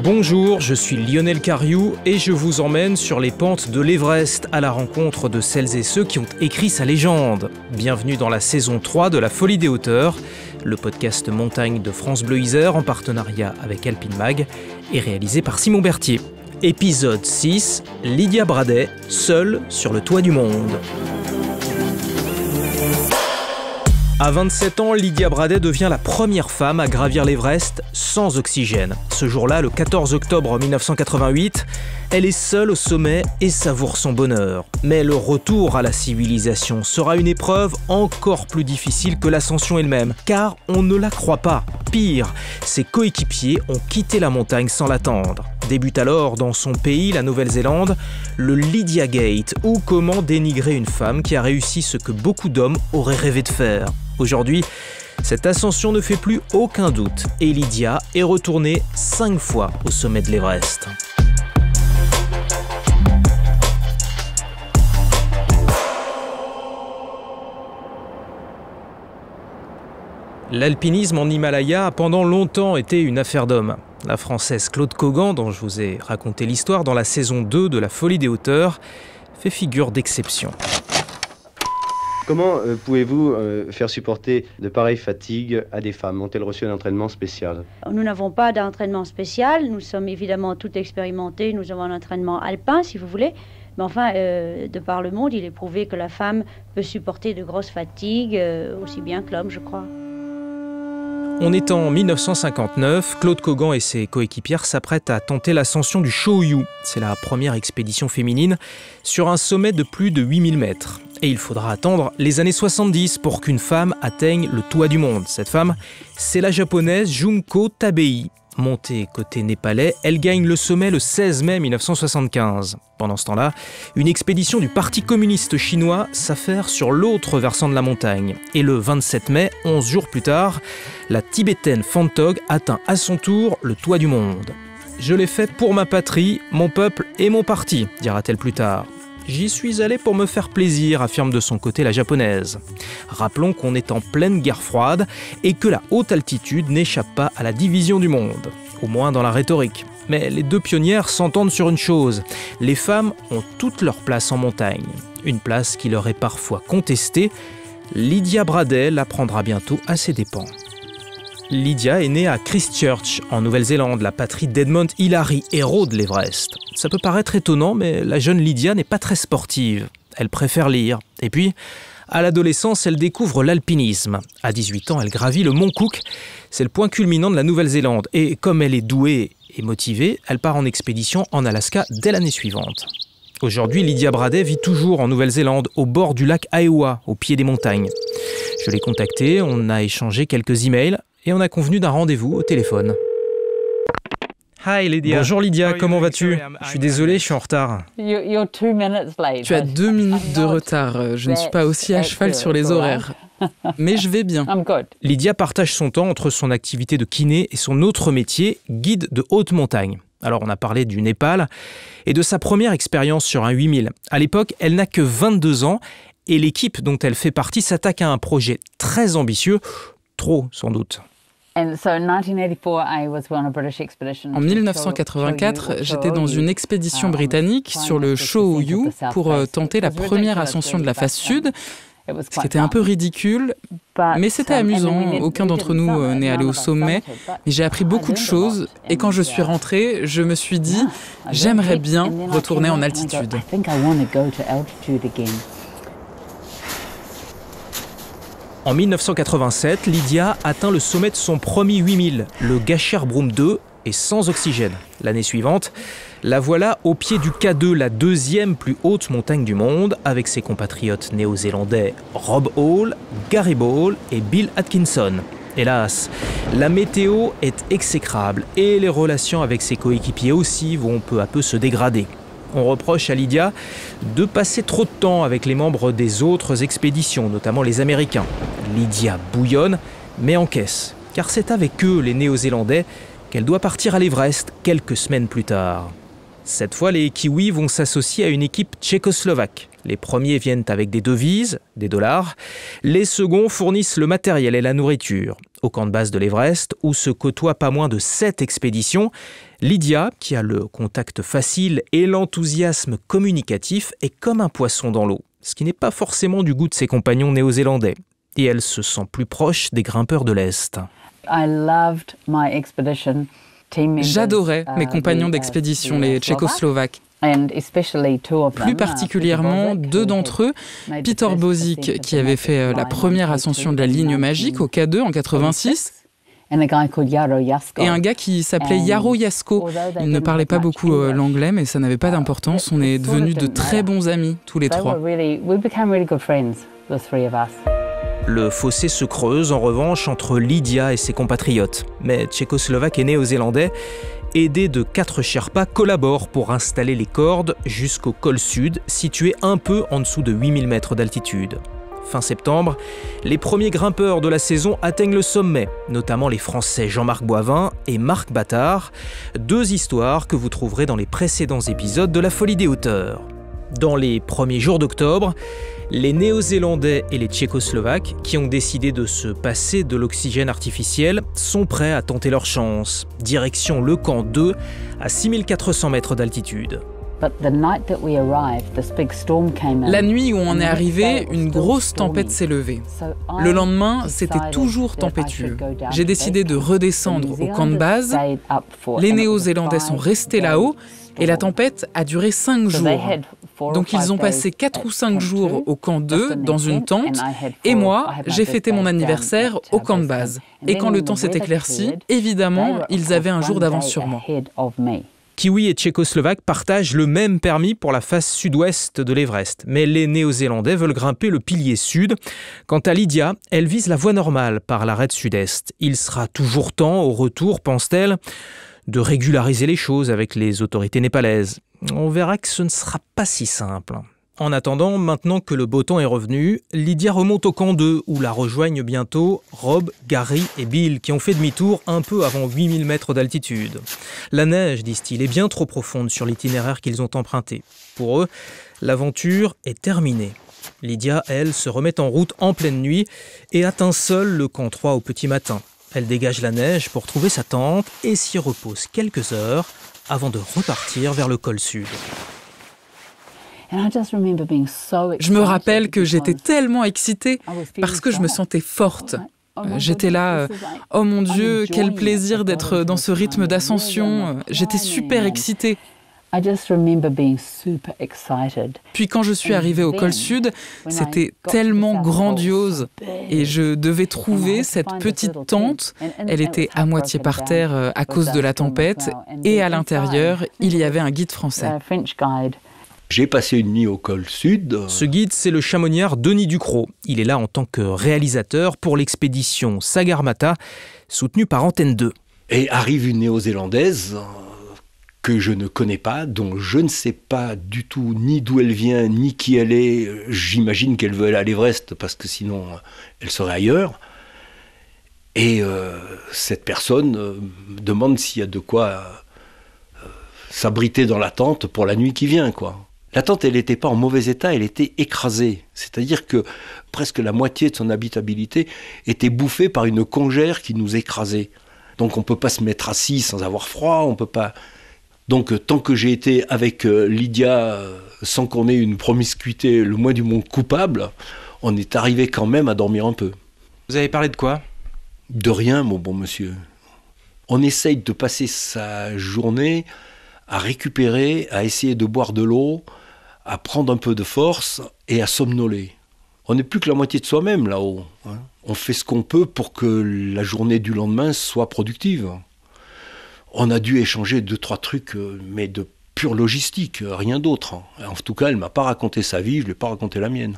Bonjour, je suis Lionel Cariou et je vous emmène sur les pentes de l'Everest à la rencontre de celles et ceux qui ont écrit sa légende. Bienvenue dans la saison 3 de La Folie des Hauteurs, le podcast montagne de France Bleu Isère en partenariat avec Alpine Mag et réalisé par Simon Berthier. Épisode 6, Lydia Bradet, seule sur le toit du monde. À 27 ans, Lydia Bradet devient la première femme à gravir l'Everest sans oxygène. Ce jour-là, le 14 octobre 1988, elle est seule au sommet et savoure son bonheur. Mais le retour à la civilisation sera une épreuve encore plus difficile que l'ascension elle-même, car on ne la croit pas. Pire, ses coéquipiers ont quitté la montagne sans l'attendre. Débute alors dans son pays, la Nouvelle-Zélande, le Lydia Gate, ou comment dénigrer une femme qui a réussi ce que beaucoup d'hommes auraient rêvé de faire. Aujourd'hui, cette ascension ne fait plus aucun doute et Lydia est retournée 5 fois au sommet de l'Everest. L'alpinisme en Himalaya a pendant longtemps été une affaire d'hommes. La Française Claude Cogan, dont je vous ai raconté l'histoire dans la saison 2 de La Folie des Hauteurs, fait figure d'exception. Comment pouvez-vous faire supporter de pareilles fatigues à des femmes? Ont-elles reçu un entraînement spécial? Nous n'avons pas d'entraînement spécial. Nous sommes évidemment toutes expérimentées. Nous avons un entraînement alpin, si vous voulez. Mais enfin, de par le monde, il est prouvé que la femme peut supporter de grosses fatigues, aussi bien que l'homme, je crois. On est en 1959, Claude Cogan et ses coéquipières s'apprêtent à tenter l'ascension du Cho-Oyu. C'est la première expédition féminine sur un sommet de plus de 8000 mètres. Et il faudra attendre les années 70 pour qu'une femme atteigne le toit du monde. Cette femme, c'est la japonaise Junko Tabei. Montée côté népalais, elle gagne le sommet le 16 mai 1975. Pendant ce temps-là, une expédition du Parti communiste chinois s'affaire sur l'autre versant de la montagne. Et le 27 mai, 11 jours plus tard, la Tibétaine Phantog atteint à son tour le toit du monde. « Je l'ai fait pour ma patrie, mon peuple et mon parti », dira-t-elle plus tard. J'y suis allée pour me faire plaisir, affirme de son côté la japonaise. Rappelons qu'on est en pleine guerre froide et que la haute altitude n'échappe pas à la division du monde, au moins dans la rhétorique. Mais les deux pionnières s'entendent sur une chose, les femmes ont toute leur place en montagne. Une place qui leur est parfois contestée. Lydia Bradet la prendra bientôt à ses dépens. Lydia est née à Christchurch, en Nouvelle-Zélande, la patrie d'Edmund Hillary, héros de l'Everest. Ça peut paraître étonnant, mais la jeune Lydia n'est pas très sportive. Elle préfère lire. Et puis, à l'adolescence, elle découvre l'alpinisme. À 18 ans, elle gravit le mont Cook. C'est le point culminant de la Nouvelle-Zélande. Et comme elle est douée et motivée, elle part en expédition en Alaska dès l'année suivante. Aujourd'hui, Lydia Bradet vit toujours en Nouvelle-Zélande, au bord du lac Aiwa, au pied des montagnes. Je l'ai contactée, on a échangé quelques emails. Et on a convenu d'un rendez-vous au téléphone. Hi Lydia. Bonjour Lydia, comment vas-tu? Je suis désolé, je suis en retard. Tu as 2 minutes de retard. Je ne suis pas aussi à cheval sur les horaires. Mais je vais bien. Lydia partage son temps entre son activité de kiné et son autre métier, guide de haute montagne. Alors on a parlé du Népal et de sa première expérience sur un 8000. À l'époque, elle n'a que 22 ans et l'équipe dont elle fait partie s'attaque à un projet très ambitieux, trop sans doute. En 1984, j'étais dans une expédition britannique sur le Cho-Oyu pour tenter la première ascension de la face sud, ce qui était un peu ridicule, mais c'était amusant. Aucun d'entre nous n'est allé au sommet, mais j'ai appris beaucoup de choses et quand je suis rentrée, je me suis dit « j'aimerais bien retourner en altitude ». En 1987, Lydia atteint le sommet de son premier 8000, le Gasherbrum 2, et sans oxygène. L'année suivante, la voilà au pied du K2, la deuxième plus haute montagne du monde, avec ses compatriotes néo-zélandais Rob Hall, Gary Ball et Bill Atkinson. Hélas, la météo est exécrable et les relations avec ses coéquipiers aussi vont peu à peu se dégrader. On reproche à Lydia de passer trop de temps avec les membres des autres expéditions, notamment les Américains. Lydia bouillonne, mais encaisse, car c'est avec eux, les Néo-Zélandais, qu'elle doit partir à l'Everest quelques semaines plus tard. Cette fois, les Kiwis vont s'associer à une équipe tchécoslovaque. Les premiers viennent avec des devises, des dollars. Les seconds fournissent le matériel et la nourriture. Au camp de base de l'Everest, où se côtoient pas moins de 7 expéditions, Lydia, qui a le contact facile et l'enthousiasme communicatif, est comme un poisson dans l'eau, ce qui n'est pas forcément du goût de ses compagnons néo-zélandais. Et elle se sent plus proche des grimpeurs de l'Est. J'adorais mes compagnons d'expédition, les Tchécoslovaques. Plus particulièrement, 2 d'entre eux, Peter Bozik, qui avait fait la première ascension de la ligne magique au K2 en 86, et un gars qui s'appelait Yaro Yasko. Il ne parlait pas beaucoup l'anglais, mais ça n'avait pas d'importance. On est devenus de très bons amis, tous les 3. Le fossé se creuse en revanche entre Lydia et ses compatriotes. Mais Tchécoslovaques et Néo-Zélandais, aidés de 4 Sherpas, collaborent pour installer les cordes jusqu'au col sud, situé un peu en dessous de 8000 mètres d'altitude. Fin septembre, les premiers grimpeurs de la saison atteignent le sommet, notamment les Français Jean-Marc Boivin et Marc Battard, 2 histoires que vous trouverez dans les précédents épisodes de La Folie des hauteurs. Dans les premiers jours d'octobre, les Néo-Zélandais et les Tchécoslovaques, qui ont décidé de se passer de l'oxygène artificiel, sont prêts à tenter leur chance. Direction le camp 2, à 6400 mètres d'altitude. La nuit où on est arrivé, une grosse tempête s'est levée. Le lendemain, c'était toujours tempétueux. J'ai décidé de redescendre au camp de base. Les Néo-Zélandais sont restés là-haut et la tempête a duré 5 jours. Donc ils ont passé 4 ou 5 jours au camp 2 dans une tente et moi, j'ai fêté mon anniversaire au camp de base. Et quand le temps s'est éclairci, évidemment, ils avaient un jour d'avance sur moi. Kiwis et Tchécoslovaques partagent le même permis pour la face sud-ouest de l'Everest. Mais les Néo-Zélandais veulent grimper le pilier sud. Quant à Lydia, elle vise la voie normale par l'arête sud-est. Il sera toujours temps, au retour, pense-t-elle, de régulariser les choses avec les autorités népalaises. On verra que ce ne sera pas si simple. En attendant, maintenant que le beau temps est revenu, Lydia remonte au camp 2 où la rejoignent bientôt Rob, Gary et Bill qui ont fait demi-tour un peu avant 8000 mètres d'altitude. La neige, disent-ils, est bien trop profonde sur l'itinéraire qu'ils ont emprunté. Pour eux, l'aventure est terminée. Lydia, elle, se remet en route en pleine nuit et atteint seule le camp 3 au petit matin. Elle dégage la neige pour trouver sa tente et s'y repose quelques heures avant de repartir vers le col sud. Je me rappelle que j'étais tellement excitée parce que je me sentais forte. J'étais là, oh mon Dieu, quel plaisir d'être dans ce rythme d'ascension. J'étais super excitée. Puis quand je suis arrivée au col sud, c'était tellement grandiose et je devais trouver cette petite tente. Elle était à moitié par terre à cause de la tempête et à l'intérieur, il y avait un guide français. J'ai passé une nuit au col sud. Ce guide, c'est le chamoniard Denis Ducrot. Il est là en tant que réalisateur pour l'expédition Sagarmatha, soutenue par Antenne 2. Et arrive une néo-zélandaise que je ne connais pas, dont je ne sais pas du tout ni d'où elle vient, ni qui elle est. J'imagine qu'elle veut aller à l'Everest, parce que sinon, elle serait ailleurs. Et cette personne me demande s'il y a de quoi s'abriter dans la tente pour la nuit qui vient, quoi. La tente, elle n'était pas en mauvais état, elle était écrasée. C'est-à-dire que presque la moitié de son habitabilité était bouffée par une congère qui nous écrasait. Donc on ne peut pas se mettre assis sans avoir froid, on peut pas... Donc tant que j'ai été avec Lydia, sans qu'on ait une promiscuité le moins du monde coupable, on est arrivé quand même à dormir un peu. Vous avez parlé de quoi ? De rien, mon bon monsieur. On essaye de passer sa journée à récupérer, à essayer de boire de l'eau, à prendre un peu de force et à somnoler. On n'est plus que la moitié de soi-même là-haut. On fait ce qu'on peut pour que la journée du lendemain soit productive. On a dû échanger 2-3 trucs, mais de pure logistique, rien d'autre. En tout cas, elle ne m'a pas raconté sa vie, je ne lui ai pas raconté la mienne.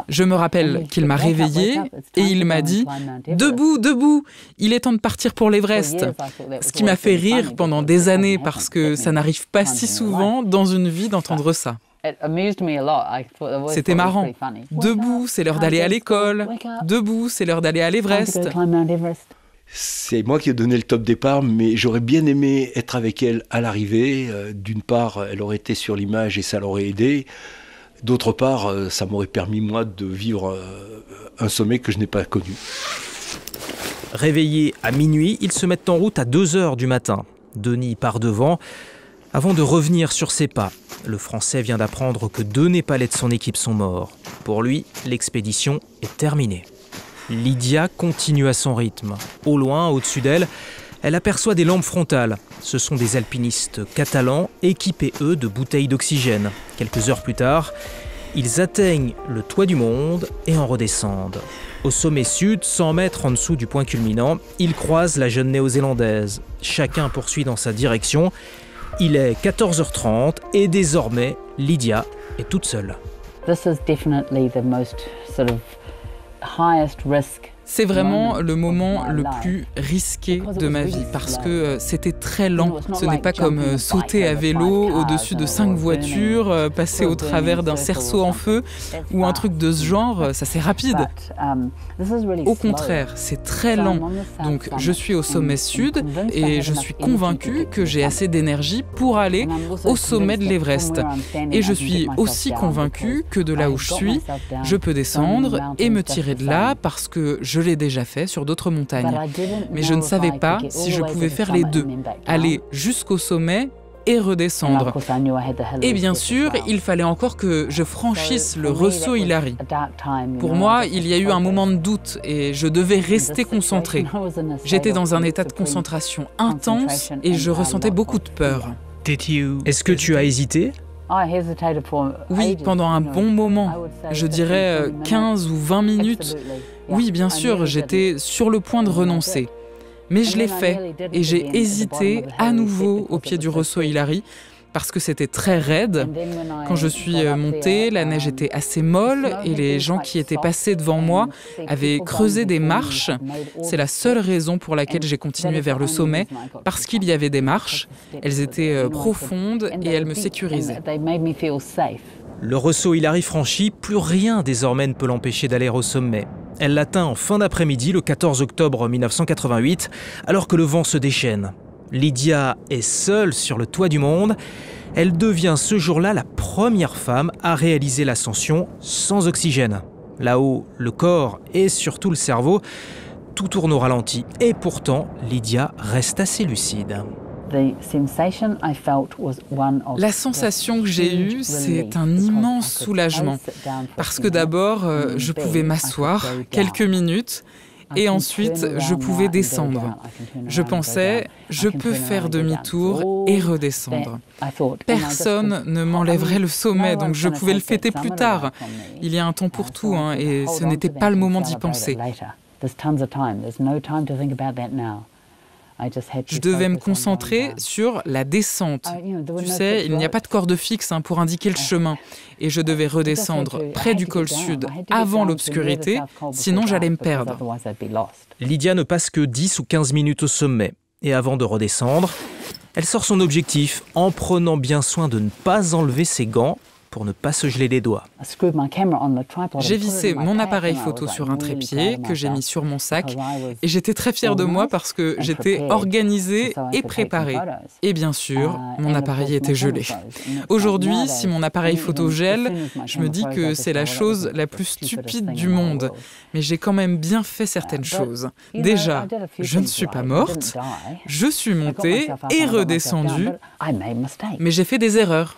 Je me rappelle qu'il m'a réveillée et il m'a dit « Debout, debout, il est temps de partir pour l'Everest ». Ce qui m'a fait rire pendant des années parce que ça n'arrive pas si souvent dans une vie d'entendre ça. C'était marrant. Debout, c'est l'heure d'aller à l'école. Debout, c'est l'heure d'aller à l'Everest. C'est moi qui ai donné le top départ, mais j'aurais bien aimé être avec elle à l'arrivée. D'une part, elle aurait été sur l'image et ça l'aurait aidé. D'autre part, ça m'aurait permis, moi, de vivre un sommet que je n'ai pas connu. Réveillés à minuit, ils se mettent en route à 2h du matin. Denis part devant, avant de revenir sur ses pas. Le Français vient d'apprendre que 2 Népalais de son équipe sont morts. Pour lui, l'expédition est terminée. Lydia continue à son rythme. Au loin, au-dessus d'elle, elle aperçoit des lampes frontales. Ce sont des alpinistes catalans équipés, eux, de bouteilles d'oxygène. Quelques heures plus tard, ils atteignent le toit du monde et en redescendent. Au sommet sud, 100 mètres en dessous du point culminant, ils croisent la jeune néo-zélandaise. Chacun poursuit dans sa direction. Il est 14h30 et désormais, Lydia est toute seule. This is definitely the most sort of highest risk. C'est vraiment le moment le plus risqué de ma vie parce que c'était très lent. Ce n'est pas comme sauter à vélo au-dessus de 5 voitures, passer au travers d'un cerceau en feu ou un truc de ce genre, ça c'est rapide. Au contraire, c'est très lent. Donc je suis au sommet sud et je suis convaincue que j'ai assez d'énergie pour aller au sommet de l'Everest. Et je suis aussi convaincue que de là où je suis, je peux descendre et me tirer de là parce que je l'ai déjà fait sur d'autres montagnes. Mais je ne savais pas si je pouvais faire les deux, aller jusqu'au sommet et redescendre. Et bien sûr, il fallait encore que je franchisse le Rosso Ilari. Pour moi, il y a eu un moment de doute et je devais rester concentrée. J'étais dans un état de concentration intense et je ressentais beaucoup de peur. Est-ce que tu as hésité ? Oui, pendant un bon moment, je dirais 15 ou 20 minutes. Oui, bien sûr, j'étais sur le point de renoncer. Mais je l'ai fait et j'ai hésité à nouveau au pied du Rosso Ilari parce que c'était très raide. Quand je suis montée, la neige était assez molle et les gens qui étaient passés devant moi avaient creusé des marches. C'est la seule raison pour laquelle j'ai continué vers le sommet, parce qu'il y avait des marches. Elles étaient profondes et elles me sécurisaient. Le Rosso Ilari franchi, plus rien désormais ne peut l'empêcher d'aller au sommet. Elle l'atteint en fin d'après-midi, le 14 octobre 1988, alors que le vent se déchaîne. Lydia est seule sur le toit du monde. Elle devient ce jour-là la première femme à réaliser l'ascension sans oxygène. Là-haut, le corps et surtout le cerveau, tout tourne au ralenti. Et pourtant, Lydia reste assez lucide. La sensation que j'ai eue, c'est un immense soulagement. Parce que d'abord, je pouvais m'asseoir quelques minutes et ensuite, je pouvais descendre. Je pensais, je peux faire demi-tour et redescendre. Personne ne m'enlèverait le sommet, donc je pouvais le fêter plus tard. Il y a un temps pour tout, et ce n'était pas le moment d'y penser. Je devais me concentrer sur la descente. Tu sais, il n'y a pas de corde fixe pour indiquer le chemin. Et je devais redescendre près du col sud avant l'obscurité, sinon j'allais me perdre. Lydia ne passe que 10 ou 15 minutes au sommet. Et avant de redescendre, elle sort son objectif en prenant bien soin de ne pas enlever ses gants pour ne pas se geler les doigts. J'ai vissé mon appareil photo sur un trépied que j'ai mis sur mon sac et j'étais très fière de moi parce que j'étais organisée et préparée. Et bien sûr, mon appareil était gelé. Aujourd'hui, si mon appareil photo gèle, je me dis que c'est la chose la plus stupide du monde. Mais j'ai quand même bien fait certaines choses. Déjà, je ne suis pas morte, je suis montée et redescendue, mais j'ai fait des erreurs.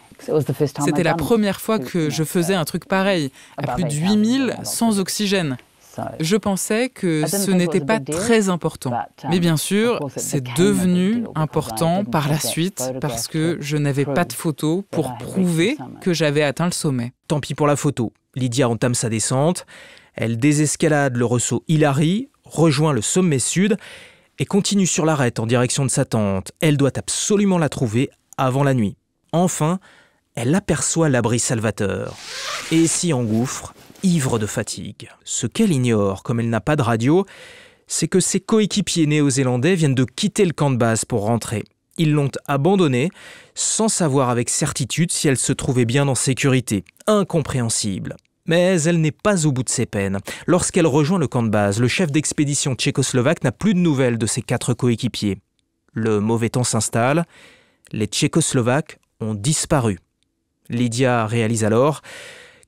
C'était la première fois que je faisais un truc pareil, à plus de 8000 sans oxygène. Je pensais que ce n'était pas très important. Mais bien sûr, c'est devenu important par la suite parce que je n'avais pas de photos pour prouver que j'avais atteint le sommet. Tant pis pour la photo. Lydia entame sa descente. Elle désescalade le Rosso Ilari, rejoint le sommet sud et continue sur l'arête en direction de sa tente. Elle doit absolument la trouver avant la nuit. Enfin, elle aperçoit l'abri salvateur et s'y engouffre, ivre de fatigue. Ce qu'elle ignore, comme elle n'a pas de radio, c'est que ses coéquipiers néo-zélandais viennent de quitter le camp de base pour rentrer. Ils l'ont abandonnée, sans savoir avec certitude si elle se trouvait bien en sécurité. Incompréhensible. Mais elle n'est pas au bout de ses peines. Lorsqu'elle rejoint le camp de base, le chef d'expédition tchécoslovaque n'a plus de nouvelles de ses 4 coéquipiers. Le mauvais temps s'installe, les Tchécoslovaques ont disparu. Lydia réalise alors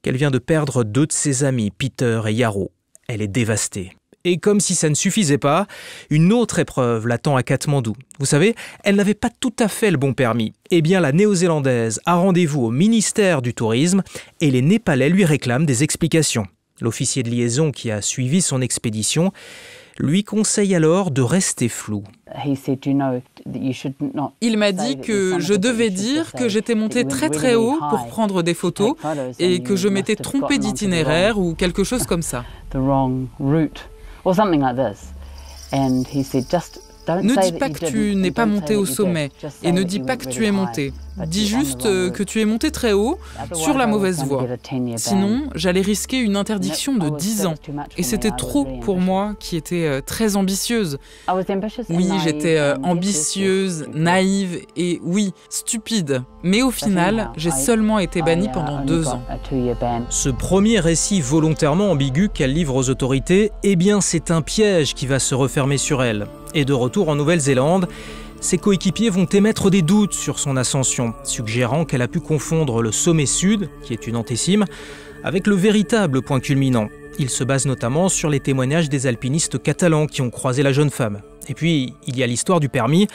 qu'elle vient de perdre 2 de ses amis, Peter et Yarrow. Elle est dévastée. Et comme si ça ne suffisait pas, une autre épreuve l'attend à Katmandou. Vous savez, elle n'avait pas tout à fait le bon permis. Eh bien, la Néo-Zélandaise a rendez-vous au ministère du Tourisme et les Népalais lui réclament des explications. L'officier de liaison qui a suivi son expédition lui conseille alors de rester flou. Il m'a dit que je devais dire que j'étais monté très très haut pour prendre des photos et que je m'étais trompé d'itinéraire ou quelque chose comme ça. Ne dis pas que tu n'es pas monté au sommet et ne dis pas que tu es monté. Dis juste que tu es monté très haut sur la mauvaise voie. Sinon, j'allais risquer une interdiction de 10 ans. Et c'était trop pour moi qui était très ambitieuse. Oui, j'étais ambitieuse, naïve et oui, stupide. Mais au final, j'ai seulement été bannie pendant 2 ans. Ce premier récit volontairement ambigu qu'elle livre aux autorités, eh bien c'est un piège qui va se refermer sur elle. Et de retour en Nouvelle-Zélande, ses coéquipiers vont émettre des doutes sur son ascension, suggérant qu'elle a pu confondre le sommet sud, qui est une antécime, avec le véritable point culminant. Il se base notamment sur les témoignages des alpinistes catalans qui ont croisé la jeune femme. Et puis, il y a l'histoire du permis.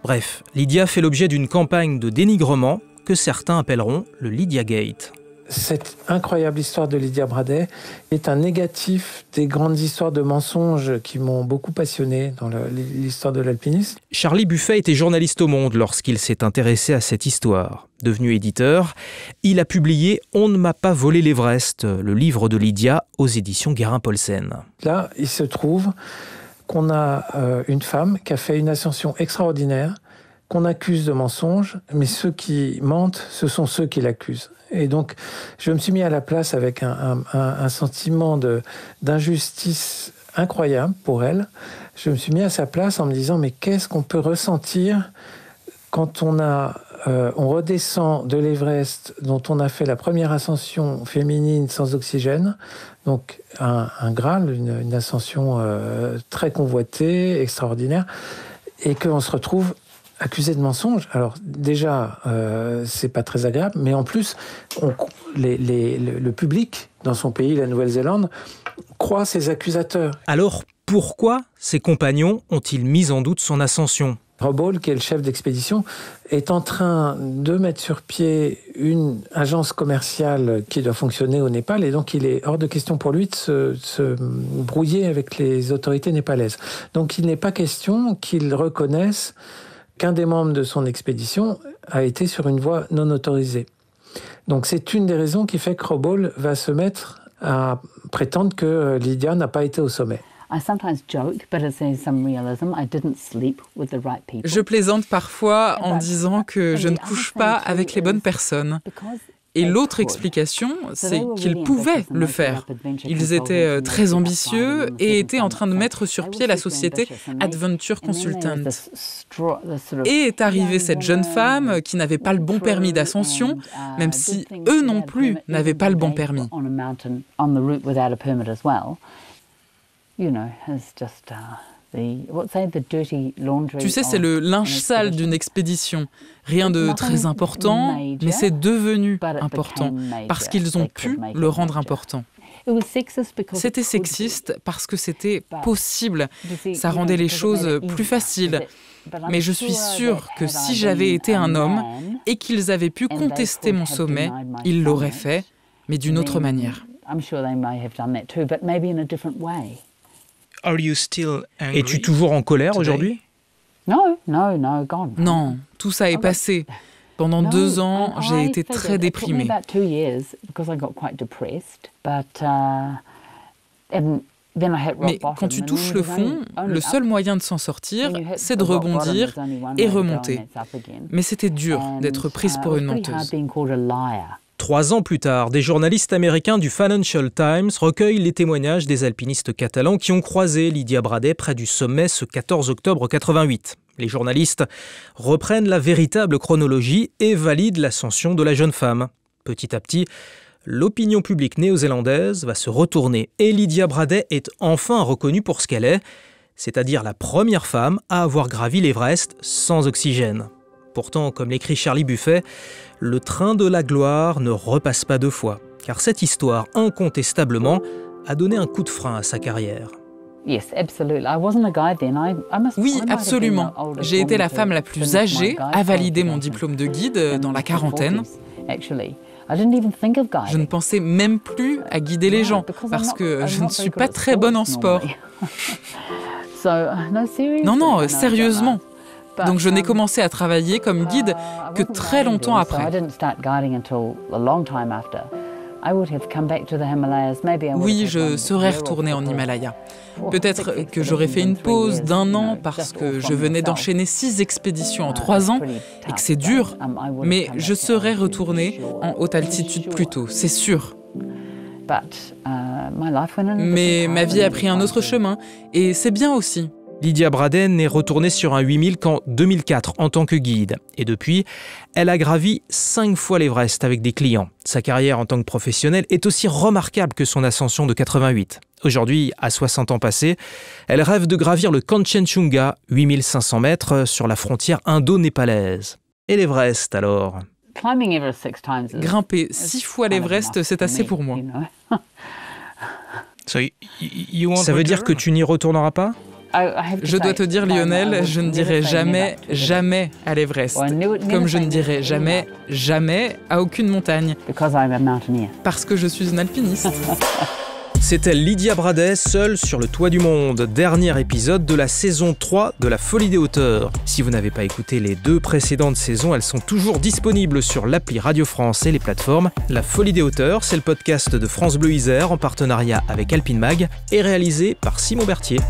Bref, Lydia fait l'objet d'une campagne de dénigrement que certains appelleront le Lydia Gate. Cette incroyable histoire de Lydia Bradet est un négatif des grandes histoires de mensonges qui m'ont beaucoup passionné dans l'histoire de l'alpinisme. Charlie Buffet était journaliste au Monde lorsqu'il s'est intéressé à cette histoire. Devenu éditeur, il a publié « On ne m'a pas volé l'Everest », le livre de Lydia aux éditions Guérin-Paulsen. Là, il se trouve qu'on a une femme qui a fait une ascension extraordinaire, qu'on accuse de mensonges, mais ceux qui mentent, ce sont ceux qui l'accusent. Et donc, je me suis mis à la place avec un sentiment d'injustice incroyable pour elle. Je me suis mis à sa place en me disant, mais qu'est-ce qu'on peut ressentir quand on redescend de l'Everest, dont on a fait la première ascension féminine sans oxygène, donc un Graal, une ascension très convoitée, extraordinaire, et qu'on se retrouve accusé de mensonge. Alors déjà, c'est pas très agréable, mais en plus, le public dans son pays, la Nouvelle-Zélande, croit ses accusateurs. Alors pourquoi ses compagnons ont-ils mis en doute son ascension ? Rob Hall, qui est le chef d'expédition, est en train de mettre sur pied une agence commerciale qui doit fonctionner au Népal, et donc il est hors de question pour lui de se brouiller avec les autorités népalaises. Donc il n'est pas question qu'il reconnaisse qu'un des membres de son expédition a été sur une voie non autorisée. Donc c'est une des raisons qui fait que Rob Hall va se mettre à prétendre que Lydia n'a pas été au sommet. Je plaisante parfois en disant que je ne couche pas avec les bonnes personnes. Et l'autre explication, c'est qu'ils pouvaient le faire. Ils étaient très ambitieux et étaient en train de mettre sur pied la société Adventure Consultants. Et est arrivée cette jeune femme qui n'avait pas le bon permis d'ascension, même si eux non plus n'avaient pas le bon permis. Tu sais, c'est le linge sale d'une expédition. Rien de très important, mais c'est devenu important, parce qu'ils ont pu le rendre important. C'était sexiste parce que c'était possible. Ça rendait les choses plus faciles. Mais je suis sûre que si j'avais été un homme et qu'ils avaient pu contester mon sommet, ils l'auraient fait, mais d'une autre manière. Es-tu toujours en colère aujourd'hui ? Non, tout ça est passé. Pendant 2 ans, j'ai été très déprimée. Mais quand tu touches le fond, le seul moyen de s'en sortir, c'est de rebondir et remonter. Mais c'était dur d'être prise pour une menteuse. 3 ans plus tard, des journalistes américains du Financial Times recueillent les témoignages des alpinistes catalans qui ont croisé Lydia Bradet près du sommet ce 14 octobre 88. Les journalistes reprennent la véritable chronologie et valident l'ascension de la jeune femme. Petit à petit, l'opinion publique néo-zélandaise va se retourner et Lydia Braday est enfin reconnue pour ce qu'elle est, c'est-à-dire la première femme à avoir gravi l'Everest sans oxygène. Pourtant, comme l'écrit Charlie Buffet, le train de la gloire ne repasse pas deux fois, car cette histoire, incontestablement, a donné un coup de frein à sa carrière. Oui, absolument. J'ai été la femme la plus âgée à valider mon diplôme de guide dans la quarantaine. Je ne pensais même plus à guider les gens, parce que je ne suis pas très bonne en sport. Non, sérieusement. Donc je n'ai commencé à travailler comme guide que très longtemps après. Oui, je serais retournée en Himalaya. Peut-être que j'aurais fait une pause d'1 an parce que je venais d'enchaîner 6 expéditions en 3 ans et que c'est dur. Mais je serais retournée en haute altitude plus tôt, c'est sûr. Mais ma vie a pris un autre chemin et c'est bien aussi. Lydia Braday n'est retournée sur un 8000 qu'en 2004 en tant que guide. Et depuis, elle a gravi 5 fois l'Everest avec des clients. Sa carrière en tant que professionnelle est aussi remarquable que son ascension de 88. Aujourd'hui, à 60 ans passés, elle rêve de gravir le Kanchenjunga, 8500 mètres sur la frontière indo-népalaise. Et l'Everest alors ? Grimper 6 fois l'Everest, c'est assez pour moi. Ça veut dire que tu n'y retourneras pas ? Je dois te dire, Lionel, je ne dirai jamais, jamais à l'Everest. Comme je ne dirai jamais, jamais à aucune montagne. Parce que je suis une alpiniste. C'était Lydia Braday, seule sur le toit du monde. Dernier épisode de la saison 3 de La Folie des Hauteurs. Si vous n'avez pas écouté les 2 précédentes saisons, elles sont toujours disponibles sur l'appli Radio France et les plateformes. La Folie des Hauteurs, c'est le podcast de France Bleu Isère en partenariat avec Alpine Mag et réalisé par Simon Berthier.